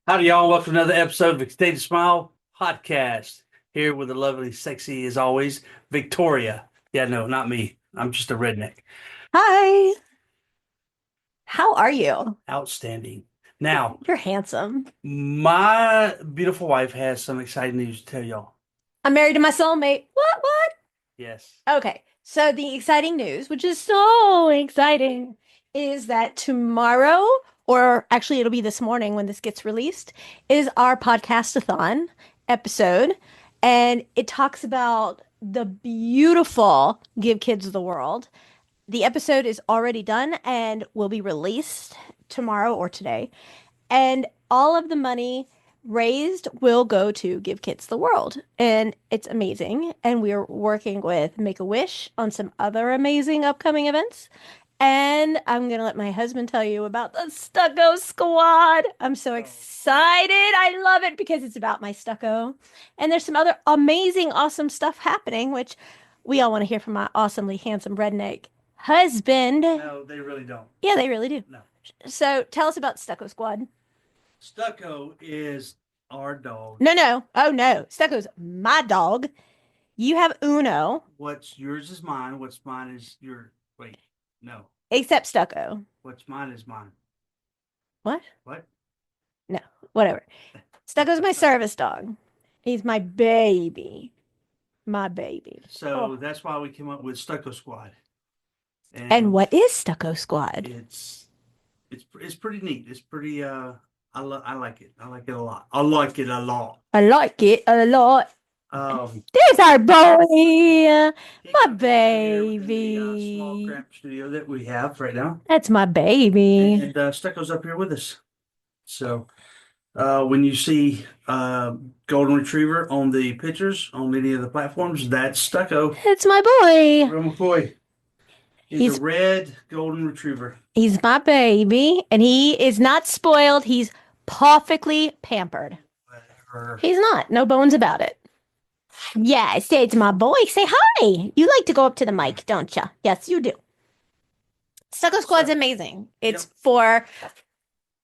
Howdy, y'all. Welcome to another episode of Extended to Smile podcast. Here with the lovely, sexy, as always, Victoria. Yeah, no, not me. I'm just a redneck. Hi, how are you? Outstanding. Now, You're handsome. my beautiful wife has some exciting news to tell y'all. I'm married to my soulmate. What? Yes. Okay, so the exciting news, which is so exciting, is that tomorrow, or actually it'll be this morning when this gets released, is our podcast-a-thon episode. And it talks about the beautiful Give Kids the World. The episode is already done and will be released tomorrow or today. And all of the money raised will go to Give Kids the World. And it's amazing. And we're working with Make a Wish on some other amazing upcoming events. And I'm going to let my husband tell you about the Stucco Squad. I'm so excited. I love it because it's about my stucco. And there's some other amazing, awesome stuff happening, which we all want to hear from my awesomely handsome redneck husband. No, they really don't. Yeah, they really do. No. So tell us about Stucco Squad. Stucco is our dog. No. Oh no. Stucco's my dog. You have Uno, What's yours is mine. What's mine is your. Wait, no. except Stucco. What's mine is mine. What? What? No, whatever. Stucco's my service dog. He's my baby. My baby. So Oh. that's why we came up with Stucco Squad. And And what is Stucco Squad? it's pretty neat. It's pretty I like it. I like it a lot. I like it a lot. I like it a lot. Um There's our boy. he My comes here in the small baby. cramped studio that we have right now. That's my baby. And Stucco's up here with us. So when you see Golden Retriever on the pictures on any of the platforms, that's Stucco. It's my boy. Real McCoy. He's a He's red Golden Retriever. He's my baby, and he is not spoiled. He's perfectly pampered. Whatever. He's not. No bones about it. Yeah, I say it's my boy. Say hi. You like to go up to the mic, don't you? Yes, you do. Stucco Squad's So, amazing. yep. It's for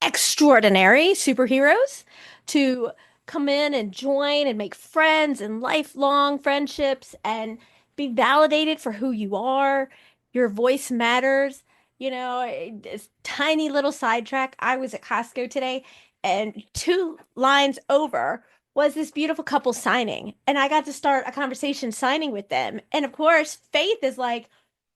extraordinary superheroes to come in and join and make friends and lifelong friendships and be validated for who you are. Your voice matters. It's tiny little sidetrack. I was at Costco today, and two lines over was this beautiful couple signing. And I got to start a conversation signing with them. And of course, Faith is like,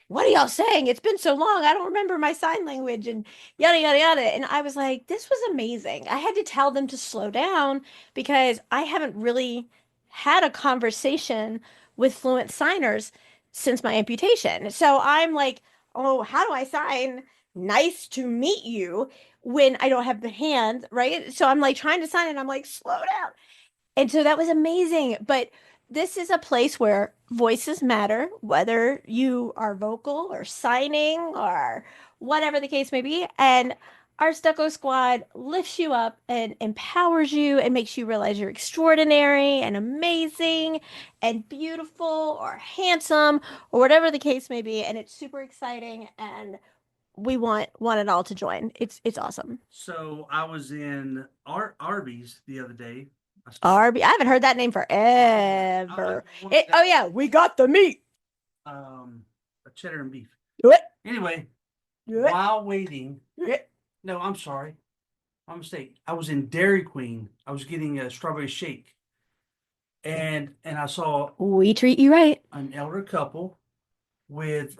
what are y'all saying? It's been so long. I don't remember my sign language and yada, yada, yada. And I was like, this was amazing. I had to tell them to slow down because I haven't really had a conversation with fluent signers since my amputation. So I'm like, oh, how do I sign nice to meet you when I don't have the hand, right? So I'm like trying to sign and I'm like, slow down. And so that was amazing. But this is a place where voices matter, whether you are vocal or signing or whatever the case may be. And our Stucco Squad lifts you up and empowers you and makes you realize you're extraordinary and amazing and beautiful or handsome or whatever the case may be. And it's super exciting. And we want it all to join. It's awesome. So I was in Arby's the other day. Arby, I haven't heard that name forever. Oh yeah, we got the meat. A cheddar and beef. Do it. Anyway, Do it. while waiting, Do it. no, I'm sorry, my mistake. I was in Dairy Queen. I was getting a strawberry shake, and I saw We treat you right. an elder couple with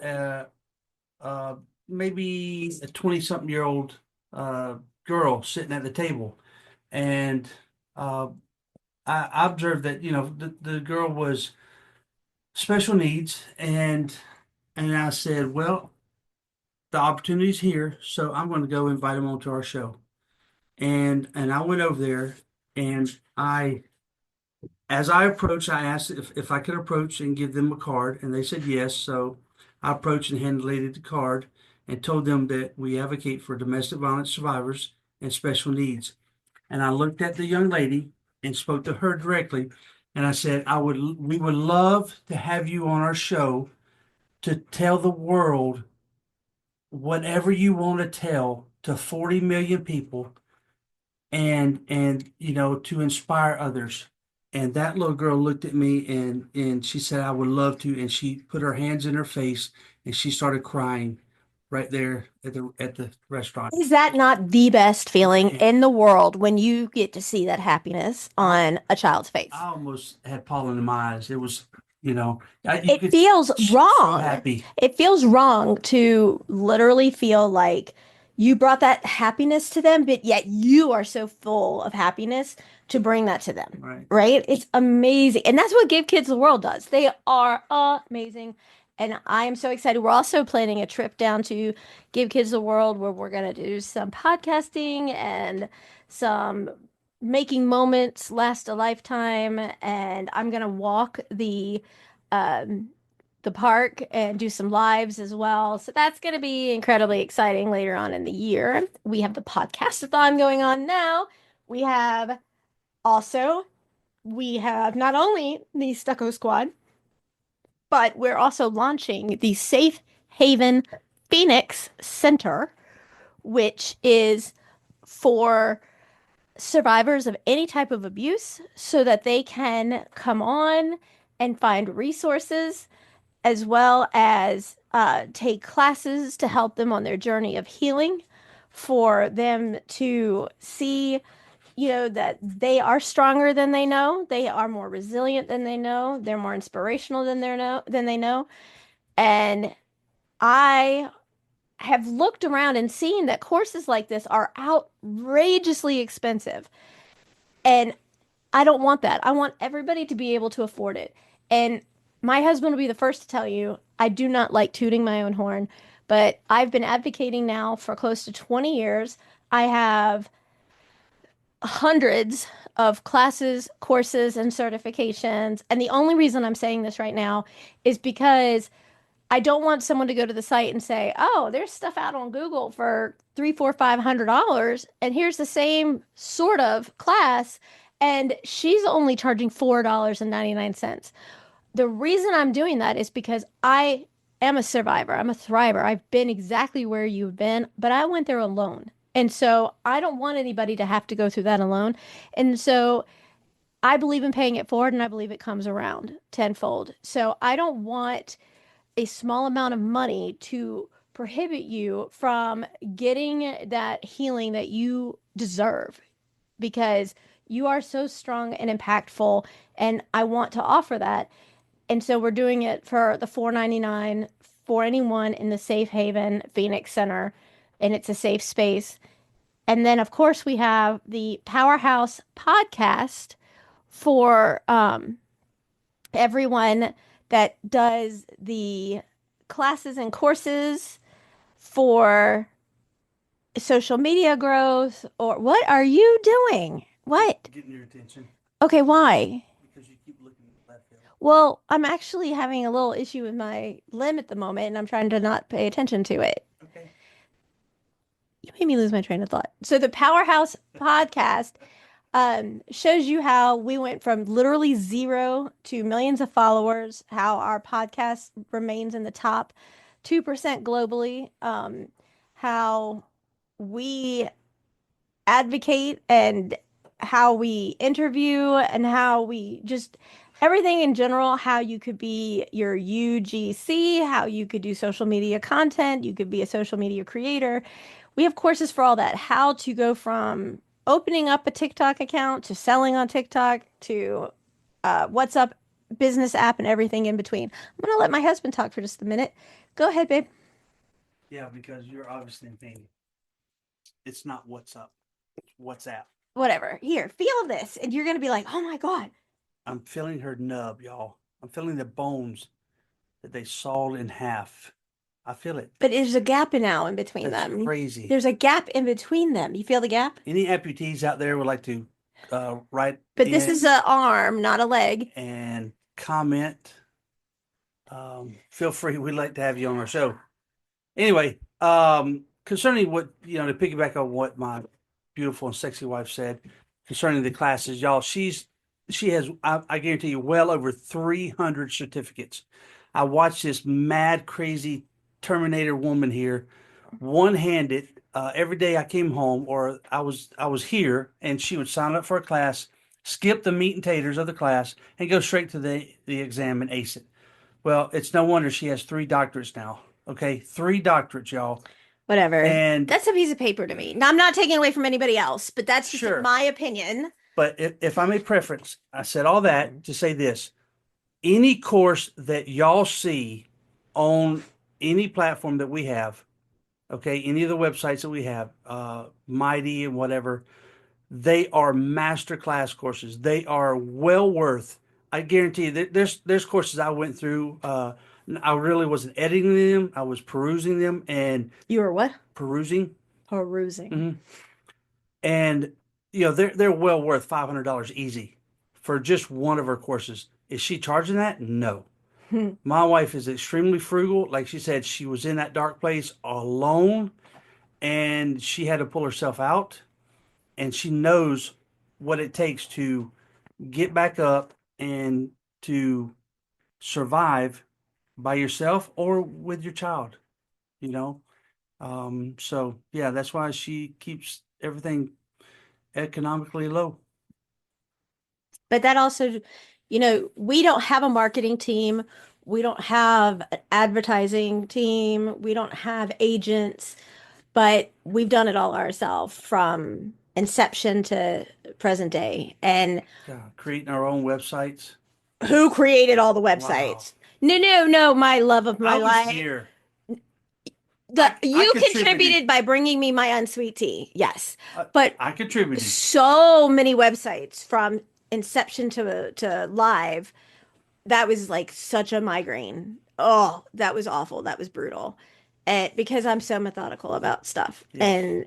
maybe a 20-something-year-old girl sitting at the table, and uh, I observed that the girl was special needs, and I said, well, the opportunity's here, so I'm going to go invite them onto our show. And I went over there, and as I approached, I asked if I could approach and give them a card, and they said yes. So I approached and handed the card and told them that we advocate for domestic violence survivors and special needs. And I looked at the young lady and spoke to her directly, and I said, we would love to have you on our show to tell the world whatever you want to tell to 40 million people and to inspire others. And that little girl looked at me and she said, I would love to. And she put her hands in her face and she started crying right there at the restaurant. Is that not the best feeling And in the world when you get to see that happiness I, on a child's face? I almost had pollen in my eyes. It was, you It could feels so wrong. happy. It feels wrong to literally feel like you brought that happiness to them, but yet you are so full of happiness to bring that to them, Right. right? It's amazing. And that's what Give Kids the World does. They are amazing. And I am so excited. We're also planning a trip down to Give Kids the World where we're going to do some podcasting and some making moments last a lifetime. And I'm going to walk um, the park and do some lives as well. So that's going to be incredibly exciting later on in the year. We have the podcast-a-thon going on now. We have also, we have not only the Stucco Squad, but we're also launching the Safe Haven Phoenix Center, which is for survivors of any type of abuse so that they can come on and find resources as well as take classes to help them on their journey of healing, for them to see, that they are stronger than they know, they are more resilient than they know, they're more inspirational than they know. And I have looked around and seen that courses like this are outrageously expensive. And I don't want that. I want everybody to be able to afford it. And my husband will be the first to tell you, I do not like tooting my own horn, but I've been advocating now for close to 20 years. I have hundreds of classes, courses, and certifications. And the only reason I'm saying this right now is because I don't want someone to go to the site and say, "Oh, there's stuff out on Google for three, four, $500, and here's the same sort of class, and she's only charging $4.99." The reason I'm doing that is because I am a survivor. I'm a thriver. I've been exactly where you've been, but I went there alone. And so I don't want anybody to have to go through that alone. And so I believe in paying it forward and I believe it comes around tenfold. So I don't want a small amount of money to prohibit you from getting that healing that you deserve, because you are so strong and impactful and I want to offer that. And so we're doing it for the $4.99 for anyone in the Safe Haven Phoenix Center, and it's a safe space. And then of course we have the Powerhouse podcast for everyone that does the classes and courses for social media growth. Or what are you doing? What? Getting your attention Okay, why? because you keep looking at left field. Well, I'm actually having a little issue with my limb at the moment and I'm trying to not pay attention to it. Okay. You made me lose my train of thought. So the Powerhouse podcast shows you how we went from literally zero to millions of followers, how our podcast remains in the top 2% globally, how we advocate and how we interview and how we just everything in general, how you could be your UGC, how you could do social media content, you could be a social media creator. We have courses for all that. How to go from opening up a TikTok account to selling on TikTok to what's up business app and everything in between. I'm gonna let my husband talk for just a minute. Go ahead, babe. Yeah, because you're obviously in pain. It's not what's up. It's WhatsApp. Whatever. Here, feel this, and you're gonna be like, "Oh my God." I'm feeling her nub, y'all. I'm feeling the bones that they sawed in half. I feel it. But there's a gap now in between That's them. crazy. There's a gap in between them. You feel the gap? Any amputees out there would like to write But this in is an arm, not a leg. and comment. Feel free. We'd like to have you on our show. Anyway, concerning what, to piggyback on what my beautiful and sexy wife said concerning the classes, y'all, she has, I guarantee you, well over 300 certificates. I watched this mad, crazy Terminator woman here, one-handed, every day I came home or I was here, and she would sign up for a class, skip the meat and taters of the class, and go straight to the exam and ace it. Well, it's no wonder she has three doctorates now. Okay, three doctorates, y'all. Whatever. And That's a piece of paper to me. Now, I'm not taking away from anybody else, but that's just sure, my opinion. but if I may preference, I said all that to say this: any course that y'all see on any platform that we have, okay, any of the websites that we have, Mighty and whatever, they are master class courses. They are well worth. I guarantee you, there's courses I went through. I really wasn't editing them. I was perusing them and You were what? perusing. Perusing. Mhm. And they're well worth $500 easy for just one of her courses. Is she charging that? No. My wife is extremely frugal. Like she said, she was in that dark place alone and she had to pull herself out, and she knows what it takes to get back up and to survive by yourself or with your child, you know? So yeah, that's why she keeps everything economically low. But that also, we don't have a marketing team. We don't have an advertising team. We don't have agents, but we've done it all ourselves from inception to present day. And Yeah, creating our own websites. who created all the Wow. websites? No, no, no, my love of my I was life. here. You Contributed. contributed by bringing me my unsweet tea. Yes. I, But I contributed. so many websites from inception to live. That was like such a migraine. Oh, that was awful. That was brutal. And because I'm so methodical about stuff Yes. and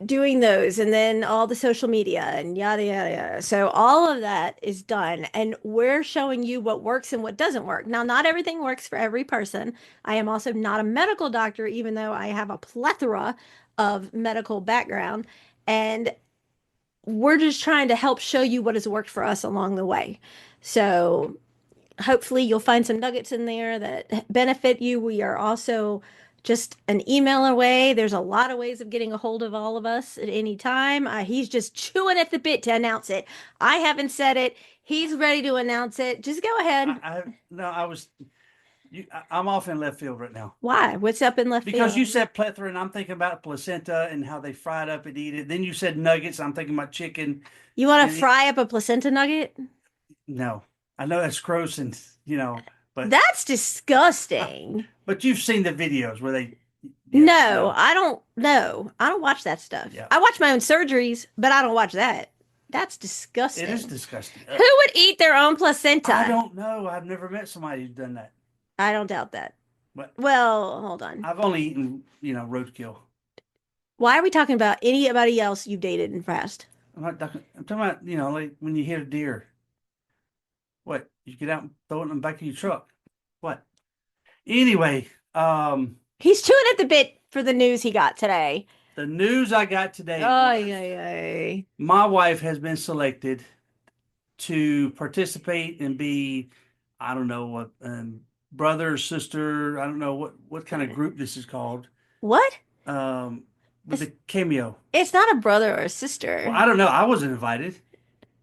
doing those and then all the social media and yada yada yada. So all of that is done and we're showing you what works and what doesn't work. Now, not everything works for every person. I am also not a medical doctor, even though I have a plethora of medical background. And we're just trying to help show you what has worked for us along the way. So hopefully you'll find some nuggets in there that benefit you. We are also just an email away. There's a lot of ways of getting a hold of all of us at any time. He's just chewing at the bit to announce it. I haven't said it. He's ready to announce it. Just go ahead. I no, I was I'm off in left field right now. Why? What's up in left Because field? you said plethora, and I'm thinking about placenta and how they fry it up and eat it. Then you said nuggets, I'm thinking about chicken. You want to And fry up a placenta nugget? no, I know that's gross, and but That's disgusting. but you've seen the videos where they, yeah, No, no, I don't know. I don't watch that stuff. yeah, I watch my own surgeries, but I don't watch that. That's it is disgusting. disgusting. Who would eat their own I placenta? don't know. I've never met somebody who's done that. I don't doubt that. But Well, hold on. I've only eaten, roadkill. Why are we talking about anybody else you've dated in the past? I'm talking about, like when you hit a deer. What? You get out and throw it in the back of your truck. What? Anyway, He's chewing at the bit for the news he got today. the news I got today Ay, was ay, ay. my wife has been selected to participate and be, I don't know what, brother or sister. I don't know what kind of group this is called. What? Um, with It's, the cameo. it's not a brother or a Well, sister. I don't know. I wasn't invited,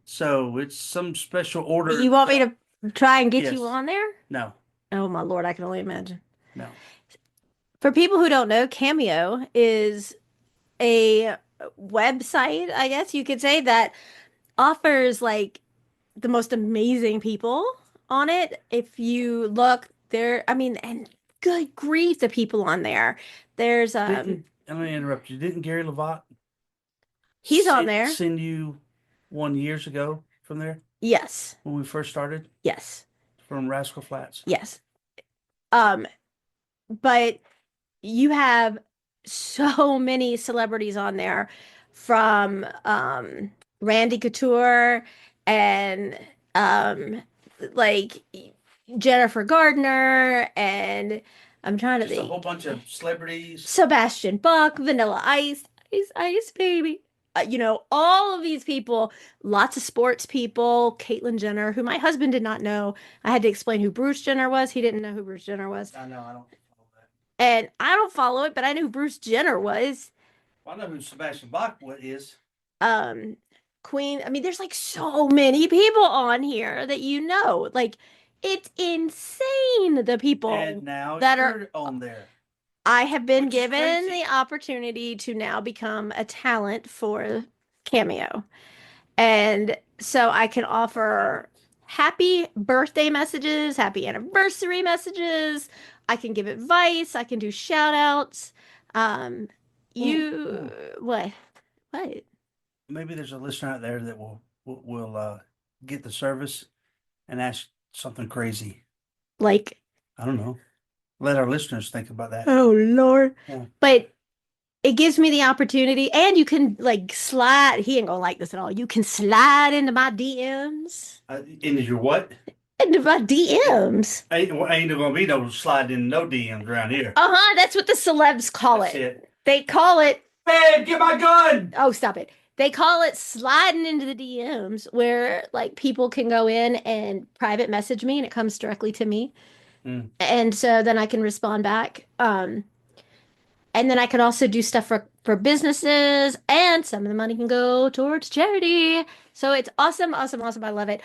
so it's some special order. You want me to try and get you Yes. on there? No. Oh my Lord, I can only imagine. No. For people who don't know, Cameo is a website, I guess you could say, that offers like the most amazing people on it. If you look there, I mean, and good grief, the people on there. There's Didn't Let me interrupt you. Didn't Gary Levant he's on there. send you one years ago from there Yes. when we first started Yes. from Rascal Flats? Yes. Um, but you have so many celebrities on there from Randy Couture and like Jennifer Gardner and I'm trying to Just a whole think bunch of celebrities. Sebastian Bach, Vanilla Ice, Ice Ice Baby. All of these people, lots of sports people, Caitlyn Jenner, who my husband did not know. I had to explain who Bruce Jenner was. He didn't know who Bruce Jenner was. I know. I don't follow that. And I don't follow it, but I knew who Bruce Jenner was. Well, I know who Sebastian Bach is. Um, Queen. I mean, there's like so many people on here that Like, it's insane the And people now that are. you're on there, I have been which is given the crazy. opportunity to now become a talent for Cameo. And so I can offer happy birthday messages, happy anniversary messages. I can give advice. I can do shout outs. Um, Ooh, you, ooh. what? What? Maybe there's a listener out there that will get the service and ask something crazy. Like, I don't know. Let our listeners think about that. oh Lord. Yeah. But it gives me the opportunity, and you can like slide. He ain't gonna like this at all. You can slide into my DMs. Into your what? Into my DMs. Ain't gonna be no sliding in no DMs around here. Uh-huh, that's what the celebs call That's it. it. They call it, Babe, get my gun. oh, stop it. They call it sliding into the DMs, where like people can go in and private message me and it comes directly to me. Mm. And so then I can respond back. And then I can also do stuff for businesses, and some of the money can go towards charity. So it's awesome, awesome, awesome. I love it.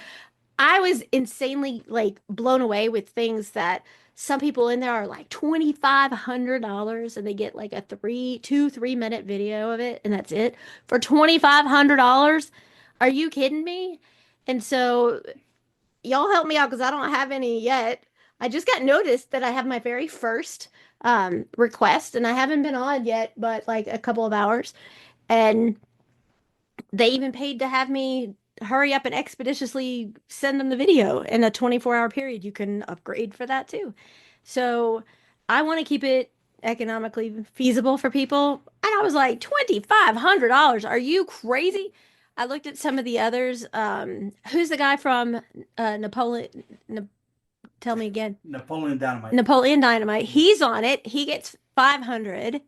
I was insanely like blown away with things that some people in there are like $2,500, and they get like a 3 minute video of it, and that's it for $2,500. Are you kidding me? And so y'all help me out because I don't have any yet. I just got noticed that I have my very first request, and I haven't been on yet, but like a couple of hours. And they even paid to have me hurry up and expeditiously send them the video in a 24-hour period. You can upgrade for that too. So I want to keep it economically feasible for people. And I was like, $2,500. Are you crazy? I looked at some of the others. Who's the guy from Napoleon? Tell me again. Napoleon Dynamite. Napoleon Dynamite. He's on it. He gets 500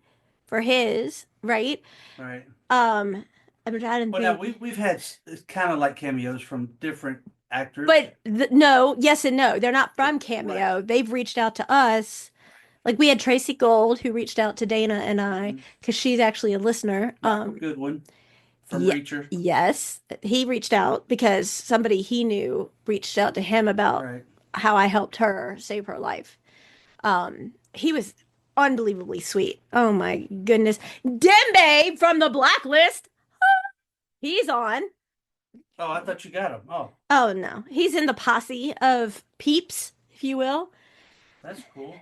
for his, right? Right. Um, I'm trying to Well, now think. we've had kind of like cameos from different actors. But no, yes and no. They're not from Right. Cameo. They've reached out to us. Like we had Tracy Gold who reached out to Dana and I Mhm. because she's actually a listener. Michael Goodwin from Yeah, Reacher. yes, he reached out because somebody he knew reached out to him about Right. how I helped her save her life. He was unbelievably sweet. Oh my goodness. Dembe from the Blacklist. He's on. Oh, I thought you got him. Oh, Oh no. He's in the posse of peeps, if you will. that's cool.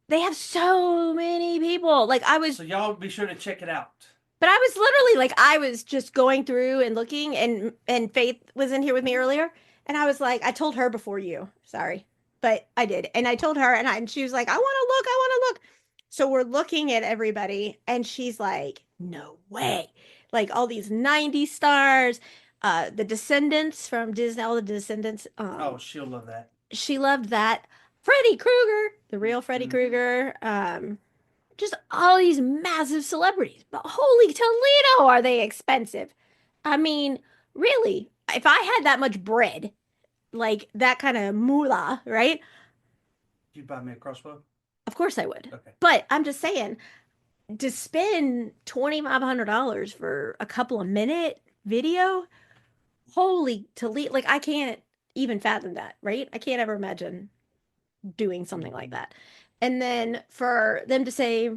They have so many people. So y'all be sure to check it out. But I was literally like, I was just going through and looking, and Faith was in here with me earlier, and I was like, I told her before you, sorry, but I did, and I told her, and she was like, I want to look, I want to look. So we're looking at everybody, and she's like, no way, like all these '90s stars, the Descendants from Disney, all the Descendants. Oh, she'll love that. She loved that. Freddy Krueger, the real Freddy Mm-hmm. Krueger. Just all these massive celebrities. But holy Toledo, are they expensive? I mean, really, if I had that much bread, like that kind of moolah, right? Did you buy me a crossbow? Of course I would. Okay. But I'm just saying, to spend $2,500 for a couple of minute video, holy Toledo, like I can't even fathom that, right? I can't ever imagine doing something like Mm-hmm. that. And then for them to say,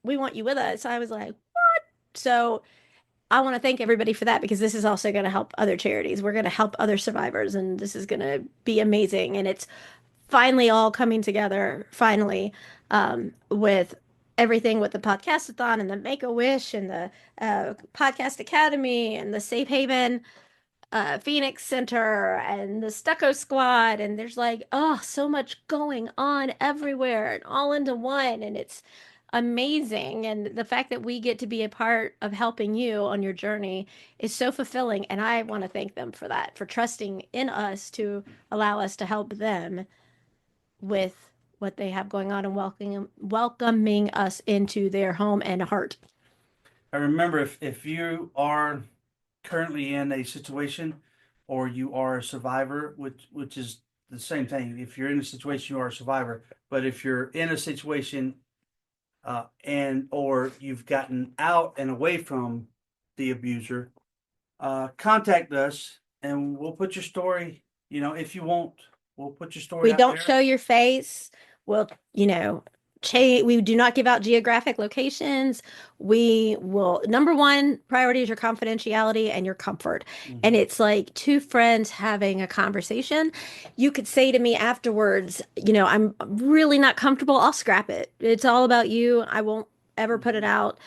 we want you with us, I was like, so I want to thank everybody for that because this is also going to help other charities. We're going to help other survivors, and this is going to be amazing. And it's finally all coming together, finally, with everything with the podcast-a-thon and the Make a Wish and the Podcast Academy and the Safe Haven Phoenix Center and the Stucco Squad. And there's like, oh, so much going on everywhere and all into one. And it's amazing. And the fact that we get to be a part of helping you on your journey is so fulfilling. And I want to thank them for that, for trusting in us to allow us to help them with what they have going on and welcoming us into their home and heart. I remember if you are currently in a situation or you are a survivor, which is the same thing. If you're in a situation, you are a survivor. But if you're in a situation and or you've gotten out and away from the abuser, contact us and we'll put your story, if you want, we'll put your story We out don't there. show your face. We'll, we do not give out geographic locations. We will, number one priority is your confidentiality and your comfort. And Mhm. it's like two friends having a conversation. You could say to me afterwards, I'm really not comfortable. I'll scrap it. It's all about you. I won't ever put it Mhm. out.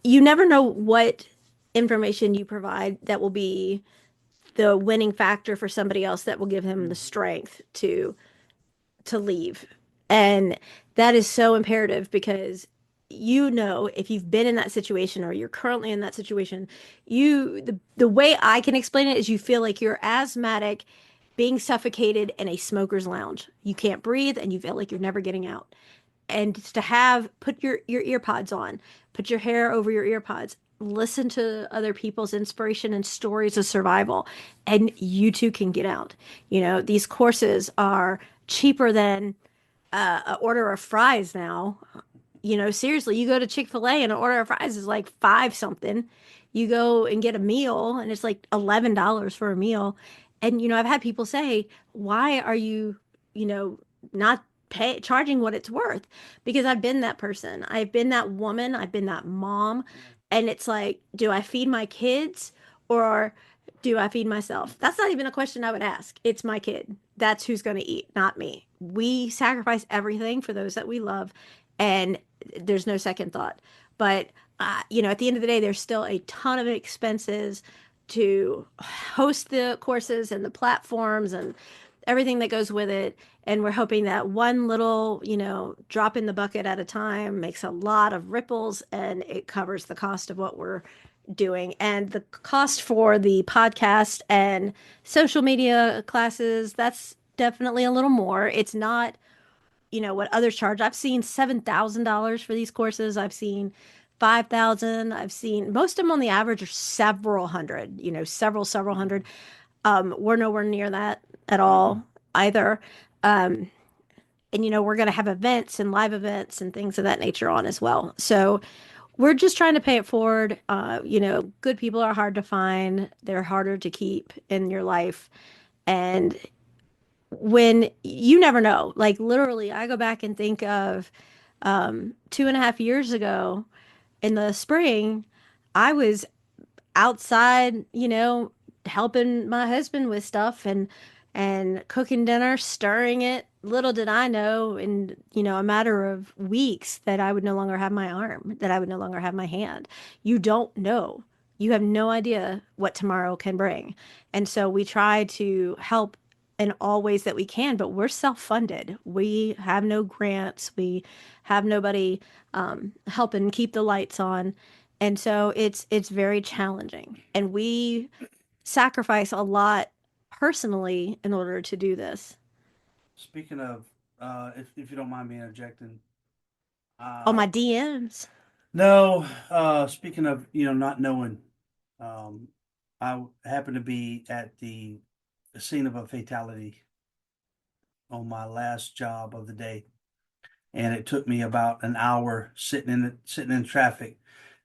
You never know what information you provide that will be the winning factor for somebody else that will give him the Mhm. strength to leave. And that is so imperative because if you've been in that situation or you're currently in that situation, the way I can explain it is you feel like you're asthmatic being suffocated in a smoker's lounge. You can't breathe and you feel like you're never getting out. And to have put your ear pods on, put your hair over your ear pods, listen to other people's inspiration and stories of survival, and you too can get out. These courses are cheaper than an order of fries now. Seriously, you go to Chick-fil-A and an order of fries is like five something. You go and get a meal and it's like $11 for a meal. And I've had people say, "Why are you, you know, not charging what it's worth?" Because I've been that person. I've been that woman, I've been that mom, Yeah. and it's like, do I feed my kids or do I feed myself? That's not even a question I would ask. It's my kid. That's who's going to eat, not me. We sacrifice everything for those that we love, and there's no second thought. But at the end of the day, there's still a ton of expenses to host the courses and the platforms and everything that goes with it. And we're hoping that one little, drop in the bucket at a time makes a lot of ripples and it covers the cost of what we're doing. And the cost for the podcast and social media classes, that's definitely a little more. It's not what others charge. I've seen $7,000 for these courses. I've seen 5,000. I've seen most of them on the average are several hundred, several hundred. Mhm. We're nowhere near that at Mm-mm. all either. Um, and we're going to have events and live events and things of that nature on as well. So we're just trying to pay it forward. Good people are hard to find. They're harder to keep in your life. And when you never know, like literally, I go back and think of 2.5 years ago in the spring, I was outside, helping my husband with stuff and cooking dinner, stirring it. Little did I know in, a matter of weeks that I would no longer have my arm, that I would no longer have my hand. You don't know. You have no idea what tomorrow can bring. And so we try to help in all ways that we can, but we're self-funded. We have no grants. We have nobody helping keep the lights on. And so it's very challenging. And we sacrifice a lot personally in order to do this. Speaking of, if you don't mind me interjecting, On uh, my DMs. no, speaking of, not knowing, um, I happened to be at the scene of a fatality on my last job of the day, and it took me about an hour sitting in traffic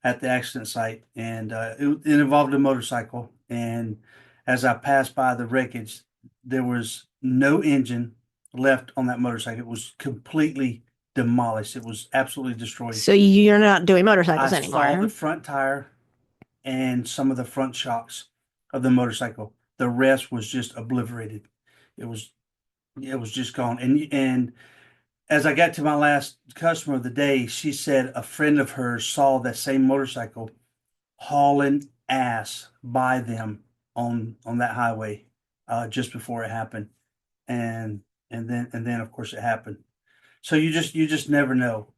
at the accident site, and it involved a motorcycle. And as I passed by the wreckage, there was no engine left on that motorcycle. It was completely demolished. It was absolutely destroyed. So you're not doing I motorcycles saw the anymore. front tire and some of the front shocks of the motorcycle. The rest was just obliterated. It was it was just gone. And as I got to my last customer of the day, she said a friend of hers saw that same motorcycle hauling ass by them on that highway just before it happened, and and then of course it happened. So you just never know.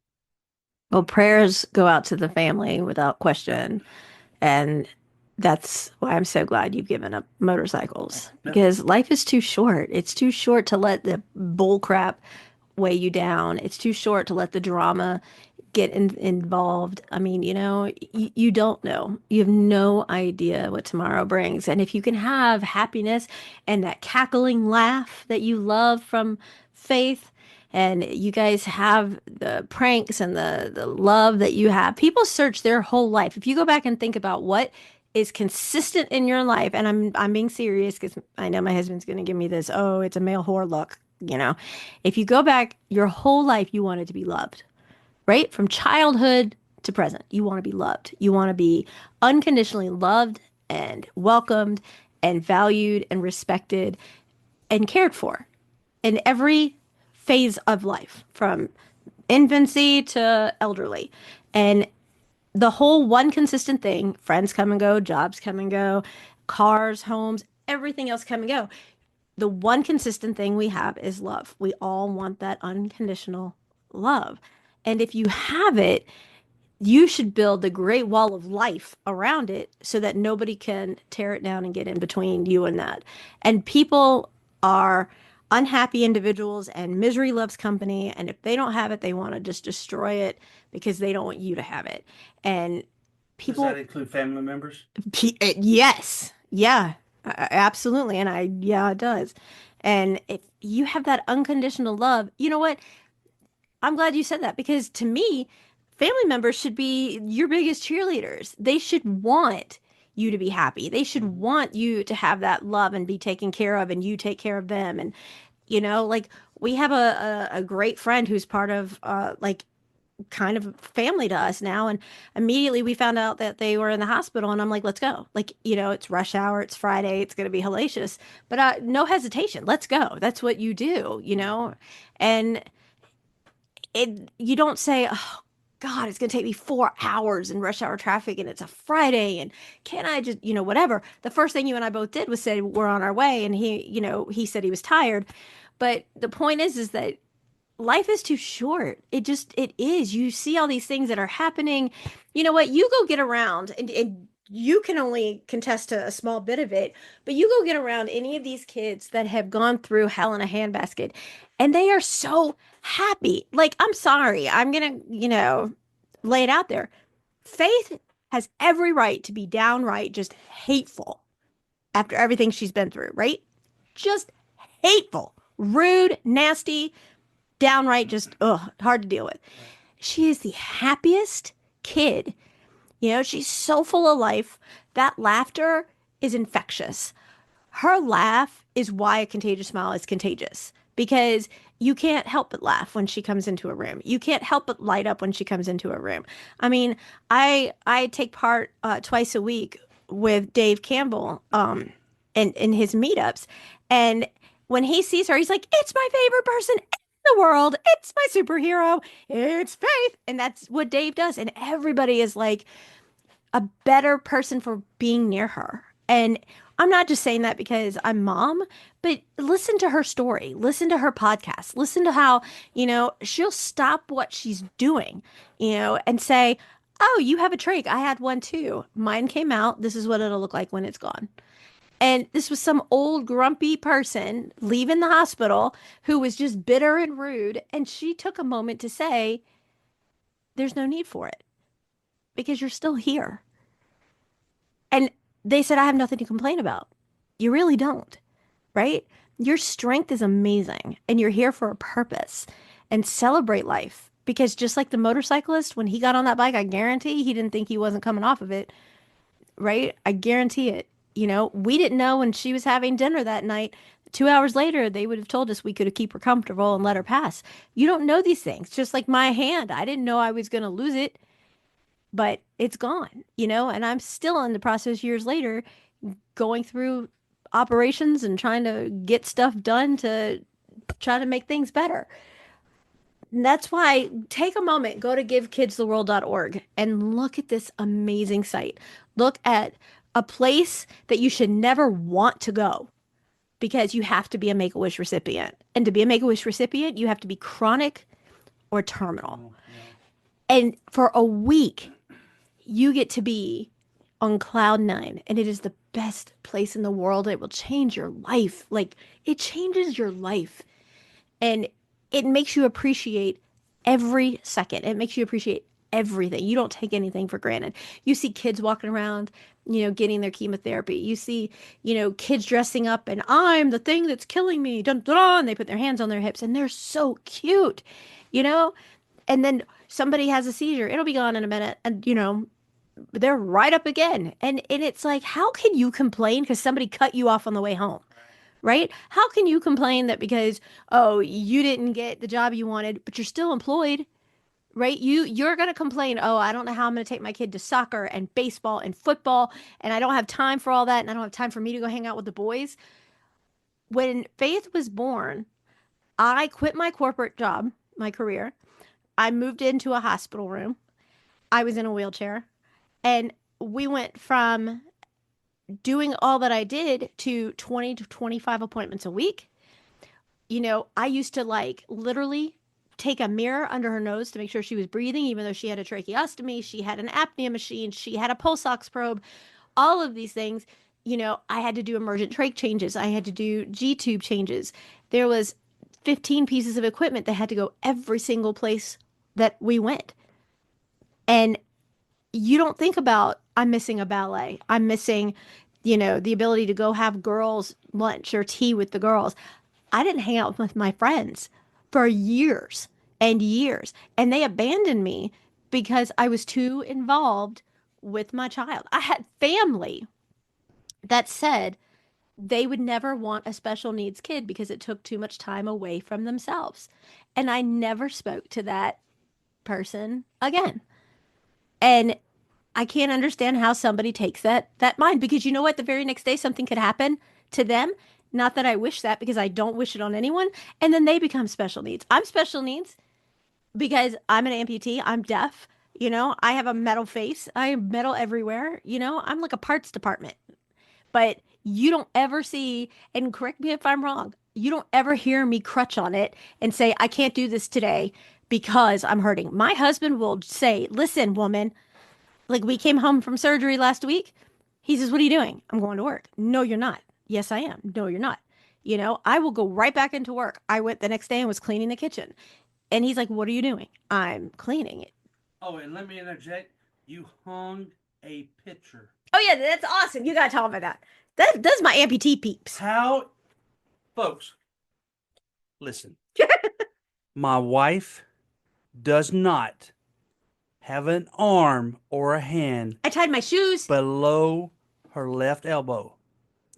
Well, prayers go out to the family without Yep. question. And that's why I'm so glad you've given up motorcycles Yep. because life is too short. It's too short to let the bull crap weigh you down. It's too short to let the drama get involved. I mean, you don't know. You have no idea what tomorrow brings. And if you can have happiness and that cackling laugh that you love from faith and you guys have the pranks and the love that you have. People search their whole life. If you go back and think about what is consistent in your life, and I'm being serious because I know my husband's going to give me this, oh, it's a male whore look, you know. If you go back your whole life, you wanted to be loved, right? From childhood to present, you want to be loved. You want to be unconditionally loved and welcomed and valued and respected and cared for in every phase of life, from infancy to elderly. And the whole one consistent thing, friends come and go, jobs come and go, cars, homes, everything else come and go. The one consistent thing we have is love. We all want that unconditional love. And if you have it, you should build the great wall of life around it so that nobody can tear it down and get in between you and that. And people are unhappy individuals, and misery loves company. And if they don't have it, they want to just destroy it because they don't want you to have it. And Does that people, include family members? yes, yeah, absolutely. And yeah, it does. And if you have that unconditional love, you know what? I'm glad you said that, because to me, family members should be your biggest cheerleaders. They should want you to be happy. They should Mhm. want you to have that love and be taken care of, and you take care of them. And, like we have a great friend who's part of like kind of family to us now. And immediately we found out that they were in the hospital, and I'm like, let's go. Like, it's rush hour, it's Friday, it's going to be hellacious, but no hesitation. Let's go. That's what you do. And you don't say, oh God, it's going to take me 4 hours in rush hour traffic and it's a Friday and can I just, whatever. The first thing you and I both did was say we're on our way, and he said he was tired. But the point is that life is too short. It is. You see all these things that are happening. You know what? You go get around, and you can only contest to a small bit of it, but you go get around any of these kids that have gone through hell in a handbasket, and they are so happy. Like, I'm sorry. I'm going to, lay it out there. Faith has every right to be downright just hateful after everything she's been through, right? Just hateful, rude, nasty, downright just hard to deal with. Right. She is the happiest kid. She's so full of life. That laughter is infectious. Her laugh is why a contagious smile is contagious, because you can't help but laugh when she comes into a room. You can't help but light up when she comes into a room. I mean, I take part twice a week with Dave Campbell in his meetups, and when he sees her, he's like, "It's my favorite person in the world. It's my superhero. It's Faith," and that's what Dave does. And everybody is like a better person for being near her. And I'm not just saying that because I'm mom, but listen to her story, listen to her podcast, listen to how, she'll stop what she's doing, and say, "Oh, you have a trach. I had one too. Mine came out. This is what it'll look like when it's gone." And this was some old grumpy person leaving the hospital who was just bitter and rude. And she took a moment to say, "There's no need for it because you're still here." And they said, "I have nothing to complain about." You really don't, right? Your strength is amazing, and you're here for a purpose, and celebrate life. Because just like the motorcyclist, when he got on that bike, I guarantee he didn't think he wasn't coming off of it, right? I guarantee it. We didn't know when she was having dinner that night. 2 hours later, they would have told us we could keep her comfortable and let her pass. You don't know these things. Just like my hand, I didn't know I was going to lose it, but it's gone, and I'm still in the process years later going through operations and trying to get stuff done to try to make things better. And that's why take a moment, go to givekidstheworld.org and look at this amazing site. Look at a place that you should never want to go, because you have to be a Make-A-Wish recipient. And to be a Make-A-Wish recipient, you have to be chronic or terminal. Oh, yeah. And for a week, you get to be on cloud nine, and it is the best place in the world. It will change your life. Like, it changes your life, and it makes you appreciate every second. It makes you appreciate everything. You don't take anything for granted. You see kids walking around getting their chemotherapy. You see, kids dressing up and I'm the thing that's killing me. Dun, dun, dun, and they put their hands on their hips and they're so cute, you know? And then somebody has a seizure. It'll be gone in a minute. And, they're right up again. And it's like, how can you complain because somebody cut you off on the way home? Right? How can you complain that because, oh, you didn't get the job you wanted, but you're still employed? Right? You're going to complain, "Oh, I don't know how I'm going to take my kid to soccer and baseball and football, and I don't have time for all that, and I don't have time for me to go hang out with the boys." When Faith was born, I quit my corporate job, my career. I moved into a hospital room. I was in a wheelchair, and we went from doing all that I did to 20 to 25 appointments a week. I used to like literally take a mirror under her nose to make sure she was breathing, even though she had a tracheostomy, she had an apnea machine, she had a pulse ox probe, all of these things. I had to do emergent trach changes, I had to do G tube changes. There was 15 pieces of equipment that had to go every single place that we went. And you don't think about, I'm missing a ballet. I'm missing, the ability to go have girls' lunch or tea with the girls. I didn't hang out with my friends for years and years, and they abandoned me because I was too involved with my child. I had family that said they would never want a special needs kid because it took too much time away from themselves. And I never spoke to that person again. And I can't understand how somebody takes that mind because you know what? The very next day something could happen to them. Not that I wish that because I don't wish it on anyone. And then they become special needs. I'm special needs because I'm an amputee. I'm deaf. I have a metal face. I have metal everywhere. I'm like a parts department. But you don't ever see, and correct me if I'm wrong, you don't ever hear me crutch on it and say, I can't do this today because I'm hurting. My husband will say, listen, woman, like we came home from surgery last week. He says, "What are you doing?" I'm going to work. No, you're not. Yes, I am. No, you're not. I will go right back into work. I went the next day and was cleaning the kitchen. And he's like, "What are you doing?" I'm cleaning it. Oh, and let me interject. You hung a picture. Oh, yeah, that's awesome. You got to tell him about that. That's my amputee peeps. How, folks, listen. My wife does not have an arm or a hand I tied my shoes. below her left elbow.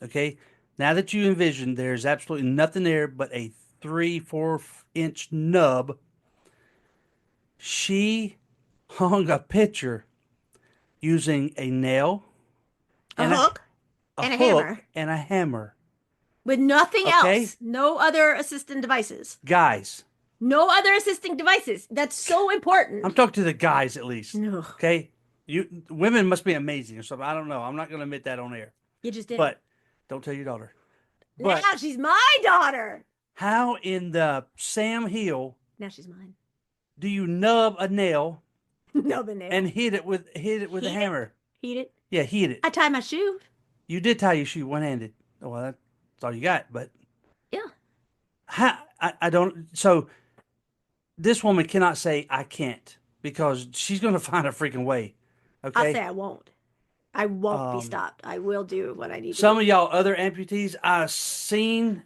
Okay? Now that you envision, there's absolutely nothing there but a 3-4 inch nub. She hung a picture using a nail A and hook a and a hook hammer and a hammer. with nothing Okay? else. No other assistant devices. Guys, No other assisting devices. That's so important. I'm talking to the guys at least. No, Okay? Women must be amazing or something. I don't know. I'm not going to admit that on air. you just did. But don't tell your daughter. Now But she's my daughter. how in the Sam Hill Now she's mine. do you nub a nail No, the nail. and hit it with a Heat hammer? Heat it. Yeah, hit it. I tie my shoe. You did tie your shoe one-handed. Well, that's all you got. But Yeah. I don't. So this woman cannot say I can't because she's going to find a freaking way. I'll Okay. say I won't. I won't be Um, stopped. I will do what I need to Some do. of y'all other amputees, I seen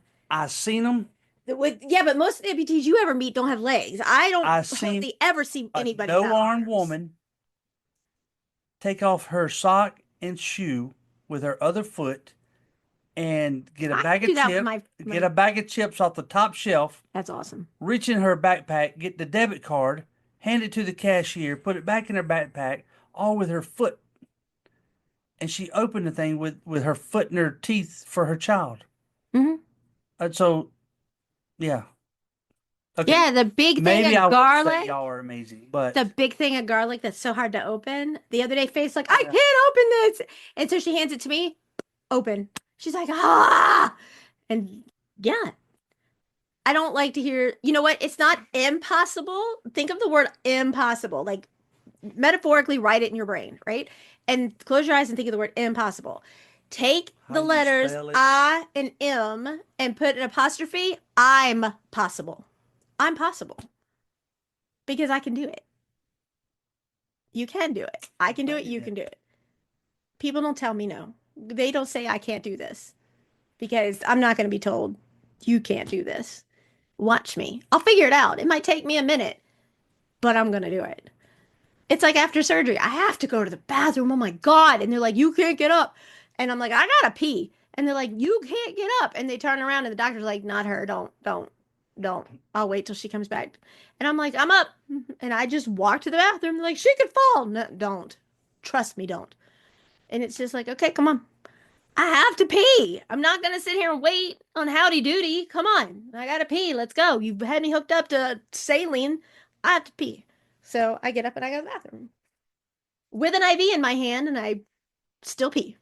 them. Yeah, but most of the amputees you ever meet don't have legs. I don't I seen hardly ever see a anybody without no-armed arms. woman take off her sock and shoe with her other foot and get a I bag can do of that with chips, my get a bag of chips off the top shelf, That's awesome. reach in her backpack, get the debit card, hand it to the cashier, put it back in her backpack, all with her foot. And she opened the thing with her foot in her teeth for her child. Hmm. And so, yeah. Okay. Yeah, the big thing Maybe I of will say garlic. y'all are amazing, but The big thing of garlic that's so hard to open. The other day, Faith's like, I yeah. can't open this. And so she hands it to me, open. She's like, ah. And yeah, I don't like to hear, you know what? It's not impossible. Think of the word impossible, like metaphorically write it in your brain, right? And close your eyes and think of the word impossible. Take How the you letters spell it? I and M and put an apostrophe. I'm possible. I'm possible because I can do it. You can do it. I can do it. You can do it. People don't tell me no. They don't say I can't do this because I'm not going to be told you can't do this. Watch me. I'll figure it out. It might take me a minute, but I'm going to do it. It's like after surgery, I have to go to the bathroom. Oh my God. And they're like, you can't get up. And I'm like, I gotta pee. And they're like, you can't get up. And they turn around and the doctor's like, not her. Don't. I'll wait till she comes back. And I'm like, I'm up. And I just walk to the bathroom. They're like, she could fall. No, don't. Trust me, don't. And it's just like, okay, come on. I have to pee. I'm not going to sit here and wait on Howdy Doody. Come on. I got to pee. Let's go. You've had me hooked up to saline. I have to pee. So I get up and I go to the bathroom with an IV in my hand and I still pee.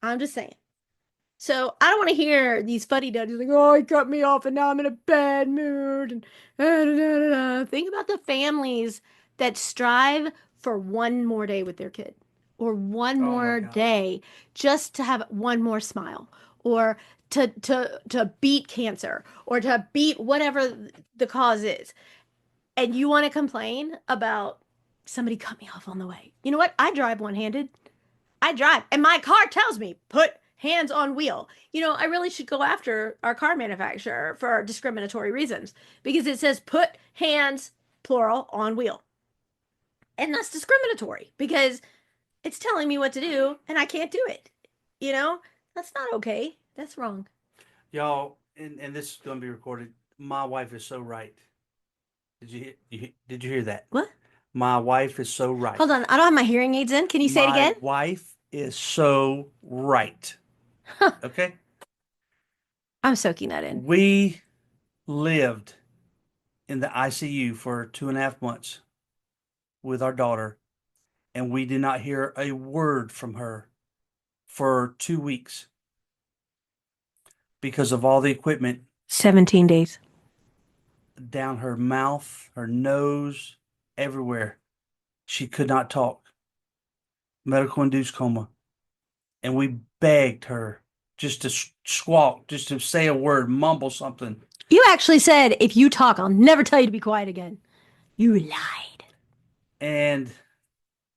I'm just saying. So I don't want to hear these fuddy-duddies like, oh, he cut me off and now I'm in a bad mood. And da, da, da, da. Think about the families that strive for one more day with their kid or one Oh my more God. day just to have one more smile or to beat cancer or to beat whatever the cause is. And you want to complain about somebody cut me off on the way. You know what? I drive one-handed. I drive, and my car tells me put hands on wheel. You know, I really should go after our car manufacturer for discriminatory reasons because it says put hands, plural, on wheel. And that's discriminatory because it's telling me what to do and I can't do it. You know, that's not okay. That's wrong. Y'all, and this is going to be recorded. My wife is so right. Did you hear that? What? My wife is so right. Hold on. I don't have my hearing aids in. Can you say it again? My wife is so right. Okay? I'm soaking that in. We lived in the ICU for 2.5 months with our daughter, and we did not hear a word from her for 2 weeks because of all the equipment 17 days. down her mouth, her nose, everywhere. She could not talk. Medical induced coma. And we begged her just to squawk, just to say a word, mumble something. You actually said, if you talk, I'll never tell you to be quiet again. You lied. And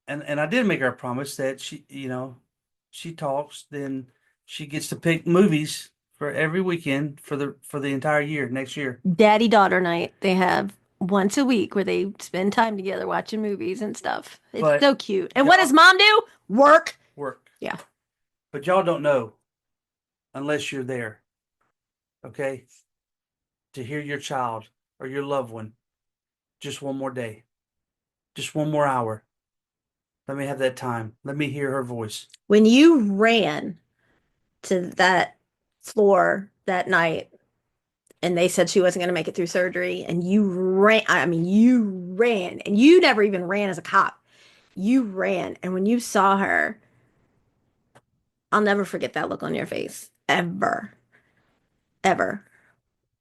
I did make her a promise that she talks, then she gets to pick movies for every weekend for the entire year, next year. Daddy daughter night they have once a week where they spend time together watching movies and stuff. It's But so cute. And what does mom do? Work. Work. Yeah. But y'all don't know unless you're there. Okay? To hear your child or your loved one just one more day, just one more hour. Let me have that time. Let me hear her voice. When you ran to that floor that night and they said she wasn't going to make it through surgery and you ran, I mean, you ran and you never even ran as a cop. You ran. And when you saw her, I'll never forget that look on your face. Ever. Ever.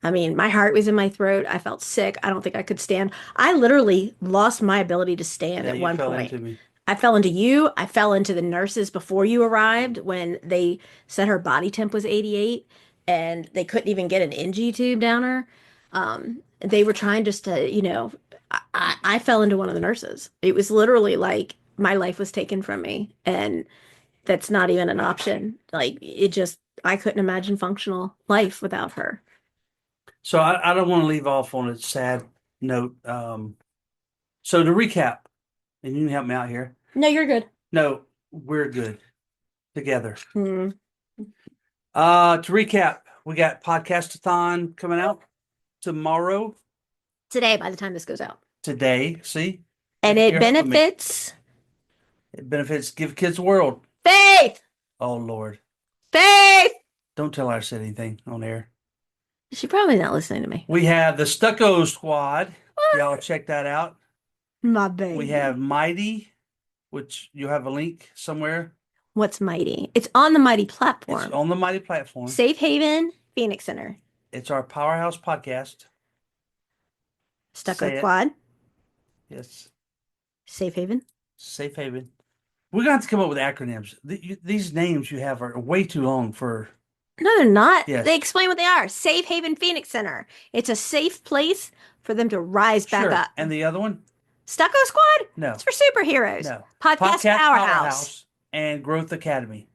I mean, my heart was in my throat. I felt sick. I don't think I could stand. I literally lost my ability to stand Yeah, at you one fell point. into me. I fell into you. I fell into the nurses before you arrived when they said her body temp was 88 and they couldn't even get an NG tube down her. They were trying just to, I fell into one of the nurses. It was literally like my life was taken from me. And that's not even an option. Like it just, I couldn't imagine functional life without her. So I don't want to leave off on a sad note. So to recap, and you can help me out here. No, you're good. No, we're good together. Hmm. To recap, we got podcast-a-thon coming out tomorrow, Today, by the time this goes out. today. See? And it You're helping me. benefits It benefits Give Kids a World. faith. Oh, Lord. Faith. Don't tell her I said anything on air. She's probably not listening to me. We have the Stucco Squad. Y'all check that out. My baby. We have Mighty, which you have a link somewhere. What's Mighty? It's on the Mighty It's platform. on the Mighty platform. Safe Haven, Phoenix Center. It's our powerhouse podcast. Stucco Say it. Squad. Yes. Safe Haven. Safe Haven. We're going to have to come up with acronyms. These names you have are way too long for. No, they're not. Yes. They explain what they are. Safe Haven Phoenix Center. It's a safe place for them to rise back Sure. up. And the other one? Stucco Squad? No. It's for superheroes. No. Podcast Powerhouse. and Growth Academy.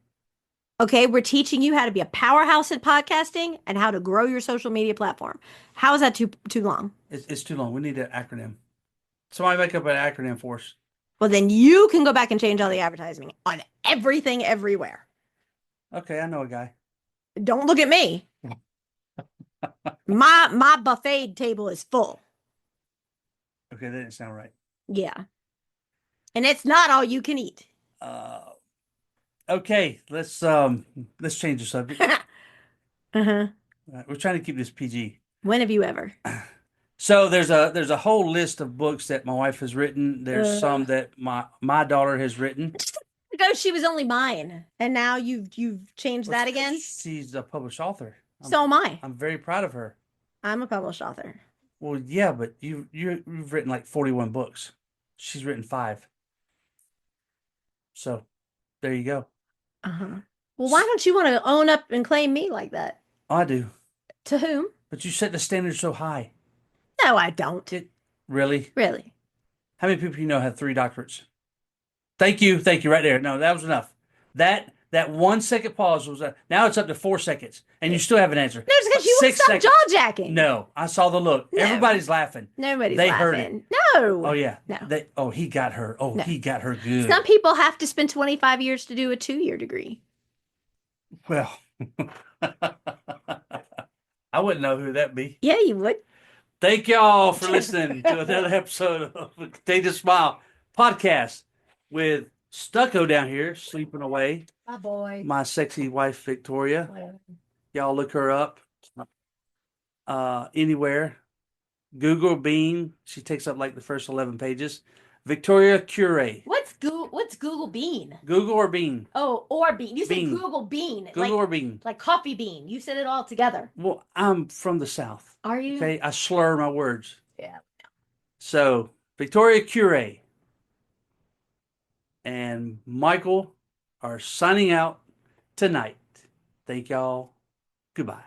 Okay, we're teaching you how to be a powerhouse at podcasting and how to grow your social media platform. How is that too long? It's too long. We need an acronym. Somebody make up an acronym for us. Well, then you can go back and change all the advertising on everything everywhere. Okay, I know a guy. Don't look at me. My buffet table is full. Okay, that didn't sound right. Yeah. And it's not all you can eat. Uh, okay, let's change the subject. Uh-huh. We're trying to keep this PG. When have you ever? So there's a whole list of books that my wife has written. There's some that my daughter has written. Just ago she was only mine, and now you've changed that again. She's a published author. So am I. I'm very proud of her. I'm a published author. Well, yeah, but you've written like 41 books. She's written 5. So there you go. Uh-huh. Well, why don't you want to own up and claim me like that? I do. To whom? But you set the standard so high. No, I don't. Really? Really? How many people you know have 3 doctorates? Thank you, right there. No, that was enough. That 1 second pause was now it's up to 4 seconds, and you still haven't answered. No, it's because you won't 6 stop seconds. jaw-jacking. No, I saw the look. No. Everybody's laughing. Nobody's They laughing. heard it. No. Oh yeah. No. He got her. Oh, No. he got her good. Some people have to spend 25 years to do a 2-year degree. Well, I wouldn't know who that'd be. Yeah, you would. Thank y'all for listening to another episode of Continue to Smile podcast with Stucco down here sleeping away. My boy. My sexy wife Victoria. Y'all look her up anywhere. Google Bean. She takes up like the first 11 pages. Victoria Cure. What's Google Bean? Google or Bean? Oh, or Bean. You said Bean. Google Bean. Google or Bean? Like coffee bean. You said it all together. Well, I'm from the South. Are you? Okay, I slur my words. Yeah. So, Victoria Cure and Michael are signing out tonight. Thank y'all. Goodbye.